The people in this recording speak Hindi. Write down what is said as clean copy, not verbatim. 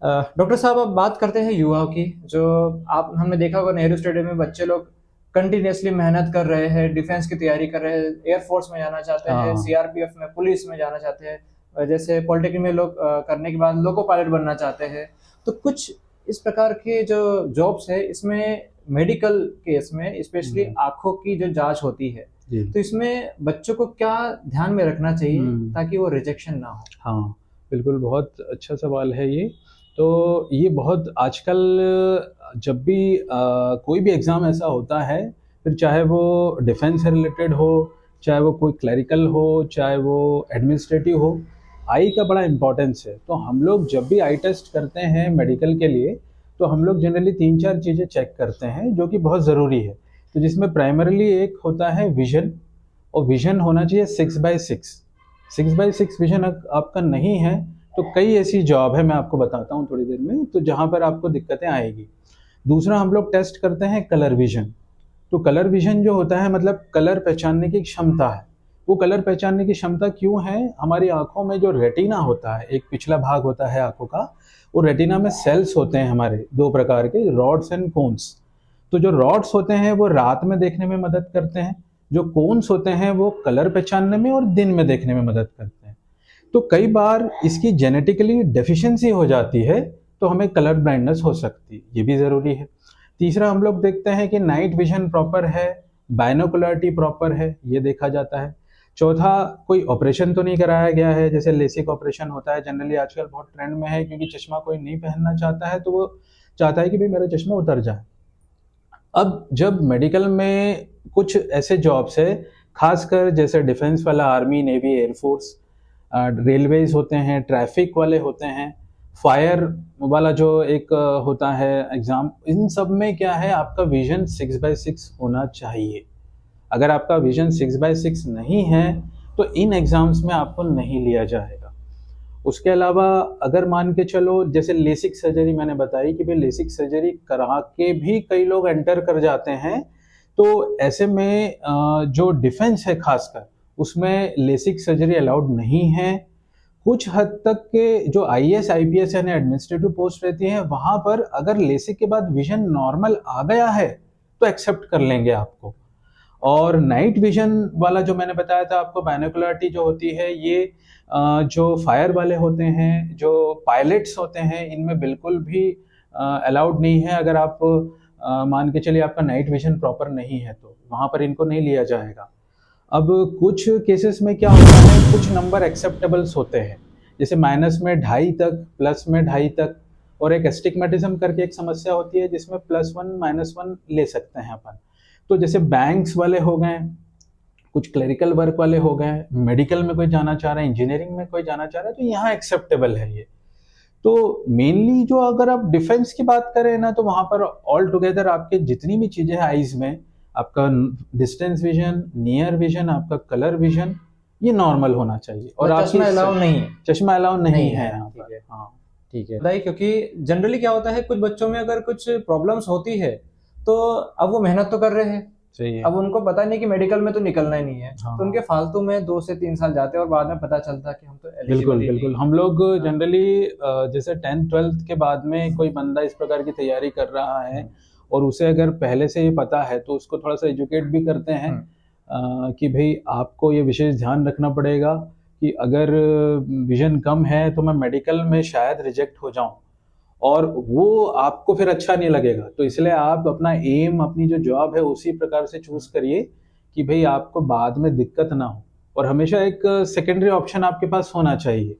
डॉक्टर साहब अब बात करते हैं युवाओं की। जो आप हमने देखा होगा नेहरू स्टेडियम में बच्चे लोग कंटिन्यूअसली मेहनत कर रहे हैं, डिफेंस की तैयारी कर रहे हैं, एयरफोर्स में जाना चाहते हैं, हाँ। सीआरपीएफ में, पुलिस में जाना चाहते हैं। जैसे पॉलिटेक्निक में लोग करने के बाद लोको पायलट बनना चाहते हैं। तो कुछ इस प्रकार के जो जॉब्स है इसमें मेडिकल केस में स्पेशली हम्म, आंखों की जो जांच होती है, जी। तो इसमें बच्चों को क्या ध्यान में रखना चाहिए हम्म। ताकि वो रिजेक्शन ना हो? हाँ, बिल्कुल, बहुत अच्छा सवाल है ये। तो ये बहुत आजकल जब भी कोई भी एग्ज़ाम ऐसा होता है, फिर चाहे वो डिफेंस से रिलेटेड हो, चाहे वो कोई क्लरिकल हो, चाहे वो एडमिनिस्ट्रेटिव हो, आई का बड़ा इम्पोर्टेंस है। तो हम लोग जब भी आई टेस्ट करते हैं मेडिकल के लिए, तो हम लोग जनरली 3-4 चीज़ें चेक करते हैं जो कि बहुत ज़रूरी है। तो जिसमें प्राइमरीली एक होता है विज़न, और विज़न होना चाहिए 6/6। 6/6 विज़न आपका नहीं है, तो कई ऐसी जॉब है, मैं आपको बताता हूँ थोड़ी देर में, तो जहाँ पर आपको दिक्कतें आएगी। दूसरा हम लोग टेस्ट करते हैं कलर विज़न। तो कलर विज़न जो होता है मतलब कलर पहचानने की क्षमता है। वो कलर पहचानने की क्षमता क्यों है? हमारी आँखों में जो रेटिना होता है, एक पिछला भाग होता है आँखों का, वो रेटिना में सेल्स होते हैं हमारे 2 प्रकार के, रॉड्स एंड कोन्स। तो जो रॉड्स होते हैं वो रात में देखने में मदद करते हैं, जो कोन्स होते हैं वो कलर पहचानने में और दिन में देखने में मदद करते हैं। तो कई बार इसकी जेनेटिकली डेफिशिएंसी हो जाती है, तो हमें कलर ब्लाइंडनेस हो सकती है, ये भी ज़रूरी है। तीसरा हम लोग देखते हैं कि नाइट विजन प्रॉपर है, बाइनोकुलरिटी प्रॉपर है, ये देखा जाता है। चौथा, कोई ऑपरेशन तो नहीं कराया गया है, जैसे लेसिक ऑपरेशन होता है जनरली आजकल बहुत ट्रेंड में है, क्योंकि चश्मा कोई नहीं पहनना चाहता है, तो वो चाहता है कि भाई मेरा चश्मा उतर जाए। अब जब मेडिकल में कुछ ऐसे जॉब्स है, खासकर जैसे डिफेंस वाला, आर्मी, नेवी, एयरफोर्स, रेलवेज होते हैं, ट्रैफिक वाले होते हैं, फायर वाला जो एक होता है एग्जाम, इन सब में क्या है, आपका विजन 6/6 होना चाहिए। अगर आपका विजन 6/6 नहीं है, तो इन एग्जाम्स में आपको नहीं लिया जाएगा। उसके अलावा अगर मान के चलो, जैसे लेसिक सर्जरी मैंने बताई कि भाई लेसिक सर्जरी करा के भी कई लोग एंटर कर जाते हैं, तो ऐसे में जो डिफेंस है खासकर, उसमें लेसिक सर्जरी अलाउड नहीं है। कुछ हद तक के जो आईएएस आईपीएस यानी एडमिनिस्ट्रेटिव पोस्ट रहती है, वहां पर अगर लेसिक के बाद विजन नॉर्मल आ गया है, तो एक्सेप्ट कर लेंगे आपको। और नाइट विजन वाला जो मैंने बताया था आपको, बाइनोकुलरिटी जो होती है, ये जो फायर वाले होते हैं, जो पायलट्स होते हैं, इनमें बिल्कुल भी अलाउड नहीं है। अगर आप मान के चलिए आपका नाइट विजन प्रॉपर नहीं है, तो वहां पर इनको नहीं लिया जाएगा। अब कुछ केसेस में क्या होता है, कुछ नंबर एक्सेप्टेबल्स होते हैं, जैसे माइनस में 2.5 तक, प्लस में 2.5 तक, और एक एस्टिग्मेटिज्म करके एक समस्या होती है जिसमें +1 -1 ले सकते हैं अपन। तो जैसे बैंक्स वाले हो गए, कुछ क्लरिकल वर्क वाले हो गए, मेडिकल में कोई जाना चाह रहा है, इंजीनियरिंग में कोई जाना चाह रहा है, तो यहाँ एक्सेप्टेबल है ये। तो मेनली जो अगर आप डिफेंस की बात करें ना, तो वहां पर ऑल टुगेदर आपके जितनी भी चीजें हैं आईज में, आपका डिस्टेंस विजन, नियर विजन, आपका कलर विजन, ये नॉर्मल होना चाहिए। और मतलब आपकी चश्मा अलाउ नहीं है? चश्मा अलाउ नहीं नहीं है है, यहाँ ठीक पर। है। हाँ। ठीक है, बताइए, क्योंकि जनरली क्या होता है कुछ बच्चों में अगर कुछ प्रॉब्लम्स होती है, तो अब वो मेहनत तो कर रहे हैं, सही है। अब उनको पता नहीं कि मेडिकल में तो निकलना ही नहीं है, तो उनके हाँ, फालतू में 2 से 3 साल जाते हैं और बाद में पता चलता है कि हम तो एलिजिबल बिल्कुल ही नहीं बिल्कुल। है। हम लोग हाँ। जनरली जैसे 10th 12th के बाद में कोई बंदा इस प्रकार की तैयारी कर रहा है, और उसे अगर पहले से ही पता है, तो उसको थोड़ा सा एजुकेट भी करते हैं हुँ। कि भाई आपको ये विशेष ध्यान रखना पड़ेगा कि अगर विजन कम है तो मैं मेडिकल में शायद रिजेक्ट हो जाऊं, और वो आपको फिर अच्छा नहीं लगेगा। तो इसलिए आप अपना एम, अपनी जो जॉब है, उसी प्रकार से चूज करिए कि भाई आपको बाद में दिक्कत ना हो, और हमेशा एक सेकेंडरी ऑप्शन आपके पास होना चाहिए।